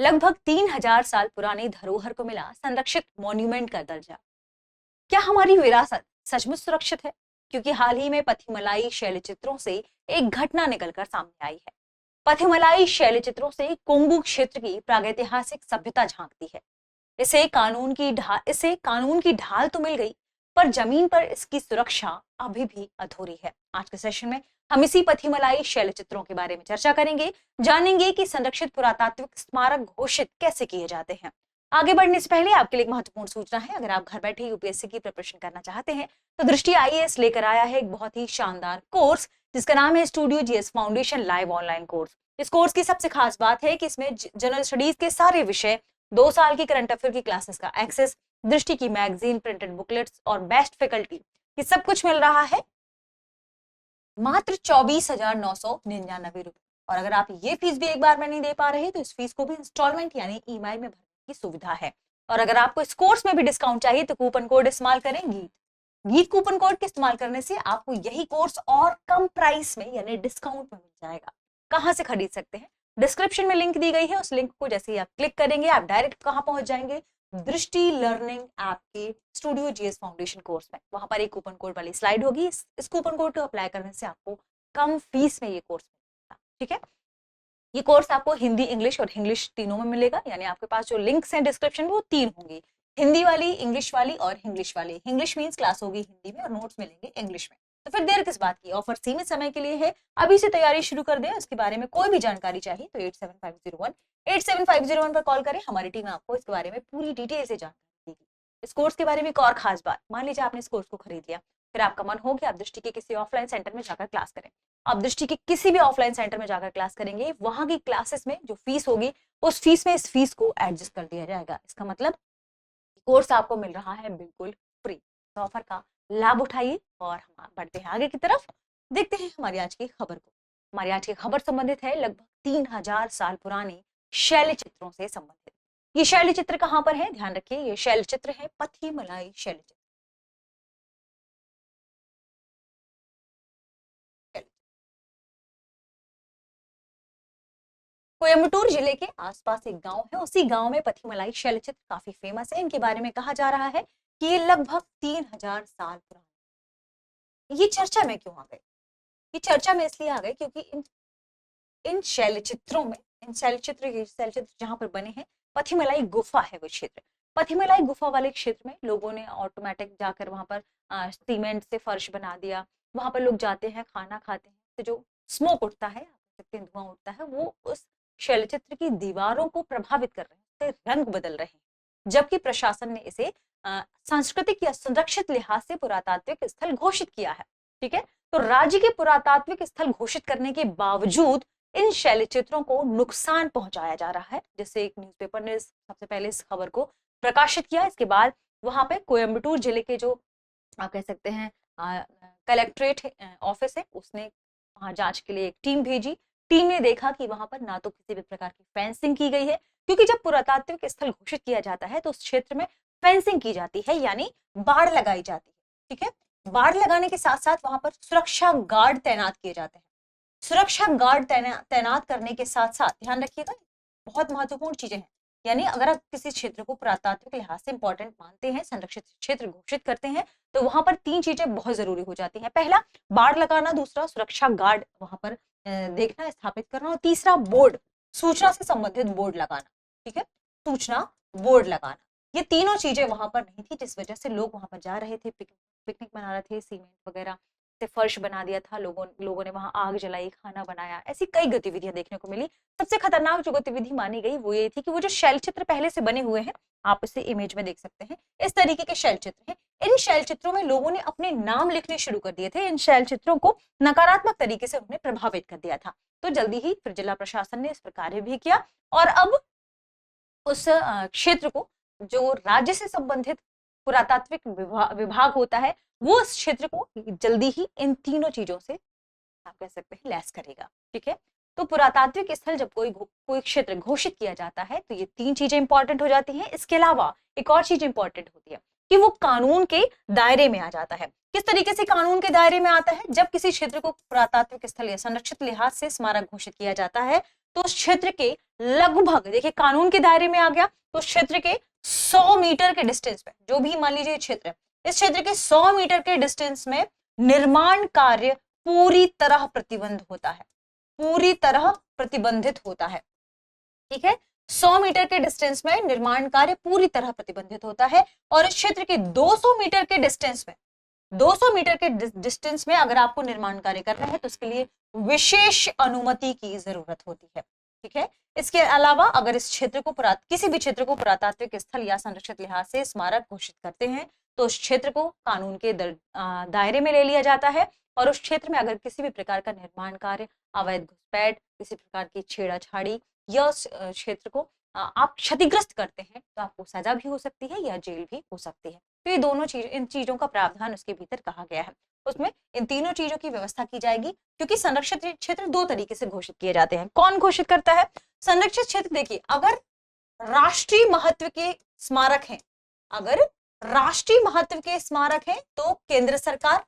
लगभग 3000 साल पुरानी धरोहर को मिला संरक्षित मॉन्यूमेंट का दर्जा। क्या हमारी विरासत सचमुच सुरक्षित है? क्योंकि हाल ही में पथिमलाई शैलचित्रों से एक घटना निकलकर सामने आई है। पथिमलाई शैलचित्रों से कोंगू क्षेत्र की प्रागैतिहासिक सभ्यता झांकती है। इसे कानून की ढाल तो मिल गई, पर जमीन पर इसकी सुरक्षा अभी भी अधूरी है। आज के सेशन में हम इसी पथिमलाई शैलचित्रों के बारे में चर्चा करेंगे, जानेंगे कि संरक्षित पुरातात्विक स्मारक घोषित कैसे किए जाते हैं। आगे बढ़ने से पहले आपके लिए एक महत्वपूर्ण सूचना है। अगर आप घर बैठे यूपीएससी की प्रिपरेशन करना चाहते हैं तो दृष्टि आईएएस लेकर आया है एक बहुत ही शानदार कोर्स, जिसका नाम है studio GS foundation live online course. इस कोर्स की सबसे खास बात है कि इसमें जनरल स्टडीज के सारे विषय, 2 साल की करंट अफेयर की क्लासेस का एक्सेस, दृष्टि की मैगजीन, प्रिंटेड बुकलेट्स और बेस्ट फैकल्टी, ये सब कुछ मिल रहा है मात्र 24,999 रुपए। और अगर आप ये फीस भी एक बार में नहीं दे पा रहे तो इस फीस को भी इंस्टॉलमेंट यानी ईएमआई में भरने की सुविधा है। और अगर आपको इस कोर्स में भी डिस्काउंट चाहिए तो कूपन कोड इस्तेमाल करें गीत कूपन कोड के इस्तेमाल करने से आपको यही कोर्स और कम प्राइस में यानी डिस्काउंट में मिल जाएगा। कहां से खरीद सकते हैं? डिस्क्रिप्शन में लिंक दी गई है। उस लिंक को जैसे ही आप क्लिक करेंगे आप डायरेक्ट कहां पहुंच जाएंगे? दृष्टि लर्निंग ऐप के स्टूडियो जीएस फाउंडेशन कोर्स में। वहां पर एक कूपन कोड वाली स्लाइड होगी। इस कूपन कोड को अप्लाई करने से आपको कम फीस में ये कोर्स मिलेगा। ठीक है, ये कोर्स आपको हिंदी, इंग्लिश और इंग्लिश तीनों में मिलेगा। यानी आपके पास जो लिंक्स हैं डिस्क्रिप्शन में वो 3 होंगी, हिंदी वाली, इंग्लिश वाली और इंग्लिश वाली। इंग्लिश मींस क्लास होगी हिंदी में और नोट्स मिलेंगे इंग्लिश में। तो फिर देर किस बात की? ऑफर सीमित समय के लिए है, अभी से तैयारी शुरू कर दें। इसके बारे में कोई भी जानकारी चाहिए तो 8750 पर कॉल करें। हमारी टीम आपको इसके बारे में पूरी डिटेल से जानकारी देगी। इस कोर्स के बारे में एक और खास बात, मान लीजिए आपने इस कोर्स को खरीद लिया, फिर आपका मन हो कि आप दृष्टि के किसी ऑफलाइन सेंटर में जाकर क्लास करें। आप दृष्टि के किसी भी ऑफलाइन सेंटर में जाकर क्लास करेंगे, वहां की क्लासेस में जो फीस होगी उस फीस में इस फीस को एडजस्ट कर दिया जाएगा। इसका मतलब कोर्स आपको मिल रहा है बिल्कुल फ्री। तो ऑफर का लाभ उठाइए और हम बढ़ते हैं आगे की तरफ। देखते हैं हमारी आज की खबर को। हमारी आज की खबर संबंधित है लगभग 3000 साल पुरानी शैल चित्रों से संबंधित। ये शैल चित्र कहां पर है? ध्यान रखिए, ये शैल चित्र है पथिमलाई शैल चित्र। कोयम्बटूर जिले के आसपास एक गांव है, उसी गांव में पथिमलाई शैलचित्र काफी फेमस है। इनके बारे में कहा जा रहा है कि ये लगभग 3000 साल पुराने। ये चर्चा में क्यों आ गए? ये चर्चा में इसलिए आ गए क्योंकि इन शैलचित्रों में, शैलचित्र जहां पर बने हैं, पथिमलाई गुफा है वो क्षेत्र। पथिमलाई गुफा वाले क्षेत्र में लोगों ने ऑटोमेटिक जाकर वहां पर सीमेंट से फर्श बना दिया। वहां पर लोग जाते हैं, खाना खाते हैं, तो जो स्मोक उठता है, धुआं उठता है, वो उस शैलचित्र की दीवारों को प्रभावित कर रहे हैं, रंग बदल रहे हैं। जबकि प्रशासन ने इसे सांस्कृतिक या संरक्षित लिहाज से पुरातात्विक स्थल घोषित किया है। ठीक है, तो राज्य के पुरातात्विक स्थल घोषित करने के बावजूद इन शैलचित्रों को नुकसान पहुंचाया जा रहा है। जैसे एक न्यूज़पेपर ने सबसे पहले इस खबर को प्रकाशित किया, इसके बाद वहां पे कोयम्बटूर जिले के जो आप कह सकते हैं कलेक्ट्रेट ऑफिस है, उसने वहां जांच के लिए एक टीम भेजी। टीम ने देखा कि वहां पर ना तो किसी भी प्रकार की फेंसिंग की गई है, क्योंकि जब पुरातात्विक स्थल घोषित किया जाता है तो उस क्षेत्र में फेंसिंग की जाती है, यानी बाड़ लगाई जाती है। ठीक है, बाड़ लगाने के साथ साथ वहां पर सुरक्षा गार्ड तैनात किए जाते हैं। सुरक्षा गार्ड तैनात करने के साथ साथ ध्यान रखिएगा, बहुत महत्वपूर्ण चीजें हैं। यानी अगर आप किसी क्षेत्र को पुरातात्विक लिहाज से इंपॉर्टेंट मानते हैं, संरक्षित क्षेत्र घोषित करते हैं, तो वहां पर 3 चीजें बहुत जरूरी हो जाती हैं। पहला, बाड़ लगाना, दूसरा सुरक्षा गार्ड वहां पर देखना, स्थापित करना, और तीसरा बोर्ड, सूचना से संबंधित बोर्ड लगाना। ठीक है, सूचना बोर्ड लगाना। ये तीनों चीजें वहां पर नहीं थी, जिस वजह से लोग वहां पर जा रहे थे, पिकनिक मना रहे थे, सीमेंट वगैरह से फर्श बना दिया था, लोगों ने वहां आग जलाई, खाना बनाया, ऐसी कई गतिविधियां देखने को मिली। सबसे खतरनाक जो गतिविधि मानी गई वो ये थी कि वो जो शैलचित्र पहले से बने हुए हैं, आप इसे इमेज में देख सकते हैं, इस तरीके के शैलचित्र हैं। इन शैलचित्रों में लोगों ने अपने नाम लिखने शुरू कर दिए थे। इन शैलचित्रों को नकारात्मक तरीके से उन्होंने प्रभावित कर दिया था। तो जल्दी ही फिर जिला प्रशासन ने इस पर कार्य भी किया और अब उस क्षेत्र को, जो राज्य से संबंधित पुरातात्विक विभाग होता है, वो इस क्षेत्र को जल्दी ही इन तीनों चीजों से आप कह सकते हैं लैस करेगा। ठीक है, तो पुरातात्विक स्थल जब कोई क्षेत्र घोषित किया जाता है तो ये 3 चीजें इंपॉर्टेंट हो जाती हैं। इसके अलावा एक और चीज इंपॉर्टेंट होती है कि वो कानून के दायरे में आ जाता है। किस तरीके से कानून के दायरे में आता है? जब किसी क्षेत्र को पुरातात्विक स्थल या संरक्षित लिहाज से स्मारक घोषित किया जाता है तो उस क्षेत्र के लगभग, देखिए कानून के दायरे में आ गया, तो उस क्षेत्र के 100 मीटर के डिस्टेंस पे, जो भी मान लीजिए क्षेत्र है, इस क्षेत्र के 100 मीटर के डिस्टेंस में निर्माण कार्य पूरी तरह प्रतिबंध होता है, पूरी तरह प्रतिबंधित होता है। ठीक है, 100 मीटर के डिस्टेंस में निर्माण कार्य पूरी तरह प्रतिबंधित होता है। और इस क्षेत्र के 200 मीटर के डिस्टेंस में, 200 मीटर के डिस्टेंस में अगर आपको निर्माण कार्य करना है तो उसके लिए विशेष अनुमति की जरूरत होती है। ठीक है, इसके अलावा अगर इस क्षेत्र को किसी भी क्षेत्र को पुरातात्विक स्थल या संरक्षित लिहाज से स्मारक घोषित करते हैं तो उस क्षेत्र को कानून के दायरे में ले लिया जाता है। और उस क्षेत्र में अगर किसी भी प्रकार का निर्माण कार्य, अवैध घुसपैठ, किसी प्रकार की छेड़ाछाड़ी या उस क्षेत्र को आप क्षतिग्रस्त करते हैं तो आपको सजा भी हो सकती है या जेल भी हो सकती है। तो ये दोनों चीज, इन चीजों का प्रावधान उसके भीतर कहा गया है। उसमें इन तीनों चीजों की व्यवस्था की जाएगी, क्योंकि संरक्षित क्षेत्र दो तरीके से घोषित किए जाते हैं। कौन घोषित करता है संरक्षित क्षेत्र? देखिए, अगर राष्ट्रीय महत्व के स्मारक हैं, अगर राष्ट्रीय महत्व के स्मारक हैं तो केंद्र सरकार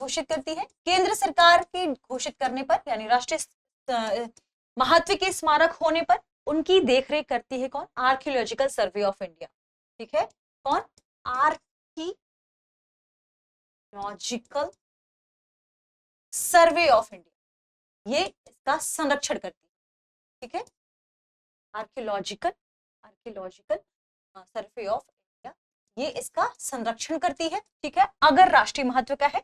घोषित करती है। केंद्र सरकार के घोषित करने पर, यानी राष्ट्रीय महत्व के स्मारक होने पर उनकी देखरेख करती है कौन? Archaeological survey of India. ठीक है, कौन? आर्कियोलॉजिकल सर्वे ऑफ इंडिया, ये इसका संरक्षण करती है। ठीक है, आर्कियोलॉजिकल सर्वे ऑफ इंडिया ये इसका संरक्षण करती है। ठीक है, अगर राष्ट्रीय महत्व का है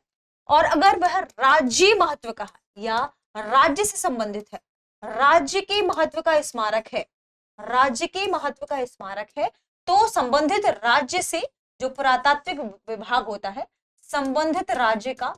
और अगर वह राज्य महत्व का है या राज्य से संबंधित है, राज्य के महत्व का स्मारक है, राज्य के महत्व का स्मारक है, तो संबंधित राज्य से जो पुरातात्विक विभाग होता है, संबंधित राज्य का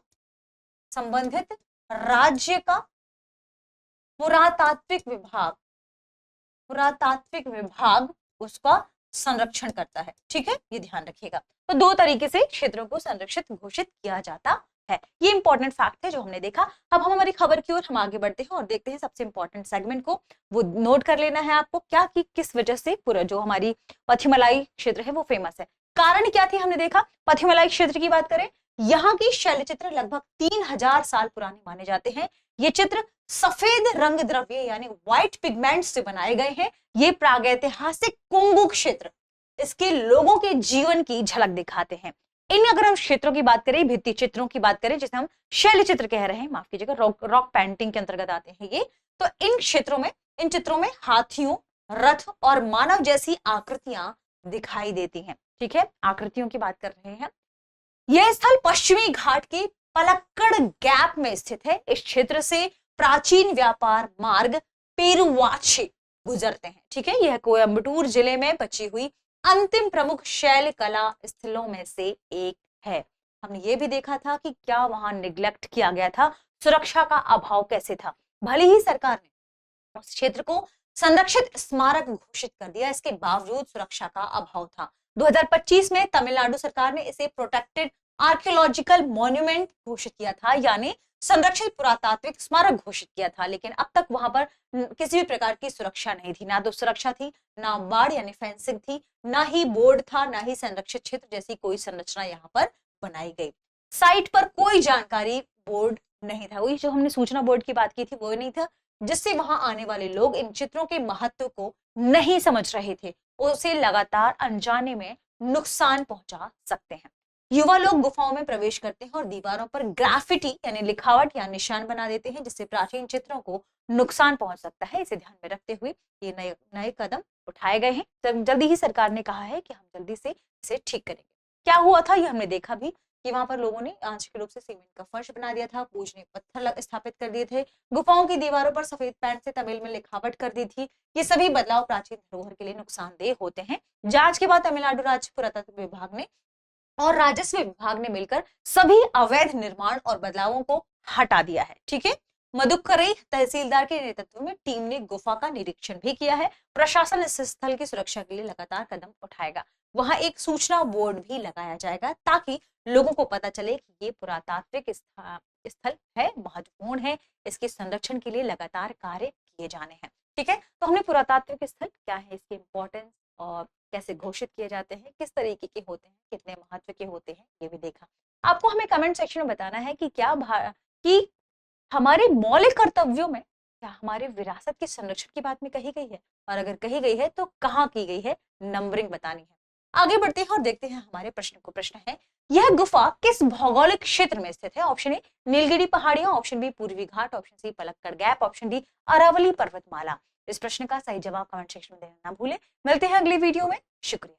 पुरातात्विक विभाग उसका संरक्षण करता है। ठीक है, ये ध्यान रखिएगा। तो दो तरीके से क्षेत्रों को संरक्षित घोषित किया जाता है। ये इंपॉर्टेंट फैक्ट है जो हमने देखा। अब हम हमारी खबर की ओर हम आगे बढ़ते हैं और देखते हैं सबसे इंपॉर्टेंट सेगमेंट को। वो नोट कर लेना है आपको, क्या कि किस वजह से पूरा जो हमारी पथिमलाई क्षेत्र है वो फेमस है। कारण क्या थी? हमने देखा पथिमलाई क्षेत्र की बात करें, यहाँ की शैल चित्र लगभग 3000 साल पुराने माने जाते हैं। ये चित्र सफेद रंग द्रव्य यानी व्हाइट पिगमेंट से बनाए गए हैं। ये प्रागैतिहासिक कुंगु क्षेत्र इसके लोगों के जीवन की झलक दिखाते हैं। इन अगर हम क्षेत्रों की बात करें, भित्ति चित्रों की बात करें, जिसे हम शैल चित्र कह रहे हैं, माफ कीजिएगा, रॉक पेंटिंग के अंतर्गत आते हैं ये। तो इन चित्रों में हाथियों, रथ और मानव जैसी आकृतियां दिखाई देती हैं। ठीक है, आकृतियों की बात कर रहे हैं। यह स्थल पश्चिमी घाट के पलक्कड़ गैप में स्थित है। इस क्षेत्र से प्राचीन व्यापार मार्ग पेरुवाची गुजरते हैं। ठीक है, यह कोयंबटूर जिले में बची हुई अंतिम प्रमुख शैल कला स्थलों में से एक है। हमने ये भी देखा था कि क्या वहां निग्लेक्ट किया गया था, सुरक्षा का अभाव कैसे था। भले ही सरकार ने उस क्षेत्र को संरक्षित स्मारक घोषित कर दिया, इसके बावजूद सुरक्षा का अभाव था। 2025 में तमिलनाडु सरकार ने इसे प्रोटेक्टेड आर्कियोलॉजिकल मॉन्यूमेंट घोषित किया था, यानी संरक्षित पुरातात्विक स्मारक घोषित किया था। लेकिन अब तक वहां पर किसी भी प्रकार की सुरक्षा नहीं थी, ना तो सुरक्षा थी, ना बाड़ यानी फेंसिंग थी, ना ही बोर्ड था, ना ही संरक्षित क्षेत्र जैसी कोई संरचना यहाँ पर बनाई गई। साइट पर कोई जानकारी बोर्ड नहीं था, वही जो हमने सूचना बोर्ड की बात की थी वो नहीं था, जिससे वहां आने वाले लोग इन चित्रों के महत्व को नहीं समझ रहे थे, उसे लगातार अनजाने में नुकसान पहुंचा सकते हैं। युवा लोग गुफाओं में प्रवेश करते हैं और दीवारों पर ग्राफिटी यानी लिखावट या निशान बना देते हैं, जिससे प्राचीन चित्रों को नुकसान पहुंच सकता है। इसे ध्यान में रखते हुए ये नए कदम उठाए गए हैं। जल्दी ही सरकार ने कहा है कि हम जल्दी से इसे ठीक करेंगे। क्या हुआ था ये हमने देखा भी कि वहां पर लोगों ने आंशिक रूप से सीमेंट का फर्श बना दिया था, पूजने पत्थर स्थापित कर दिए थे, गुफाओं की दीवारों पर सफेद पेंट से तमिल में लिखावट कर दी थी। ये सभी बदलाव प्राचीन धरोहर के लिए नुकसानदेह होते हैं। जांच के बाद तमिलनाडु राज्य पुरातत्व विभाग ने और राजस्व विभाग ने मिलकर सभी अवैध निर्माण और बदलावों को हटा दिया है। ठीक है, मदुकरई तहसीलदार के नेतृत्व में टीम ने गुफा का निरीक्षण भी किया है। प्रशासन इस स्थल की सुरक्षा के लिए लगातार कदम उठाएगा। वहां एक सूचना बोर्ड भी लगाया जाएगा ताकि लोगों को पता चले कि ये पुरातात्विक स्थल है, महत्वपूर्ण है, इसके संरक्षण के लिए लगातार कार्य किए जाने हैं। ठीक है, तो हमने पुरातात्विक स्थल क्या है, इसकी इंपॉर्टेंस और कैसे घोषित किए जाते हैं, किस तरीके के होते हैं, कितने महत्व के होते हैं, ये भी देखा। आपको हमें कमेंट सेक्शन में बताना है कि क्या कि हमारे मौलिक कर्तव्यों में क्या हमारे विरासत के संरक्षण की बात में कही गई है, और अगर कही गई है तो कहाँ की गई है, नंबरिंग बतानी है। आगे बढ़ते हैं और देखते हैं हमारे प्रश्न को। प्रश्न है, यह गुफा किस भौगोलिक क्षेत्र में स्थित है? ऑप्शन ए नीलगिरी पहाड़ियां, ऑप्शन बी पूर्वी घाट, option C Palakkad gap, option D Aravalli पर्वतमाला। इस प्रश्न का सही जवाब कमेंट सेक्शन में देना ना भूलें। मिलते हैं अगली वीडियो में, शुक्रिया।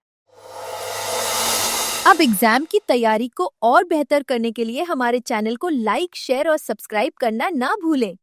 अब एग्जाम की तैयारी को और बेहतर करने के लिए हमारे चैनल को लाइक, शेयर और सब्सक्राइब करना ना भूलें।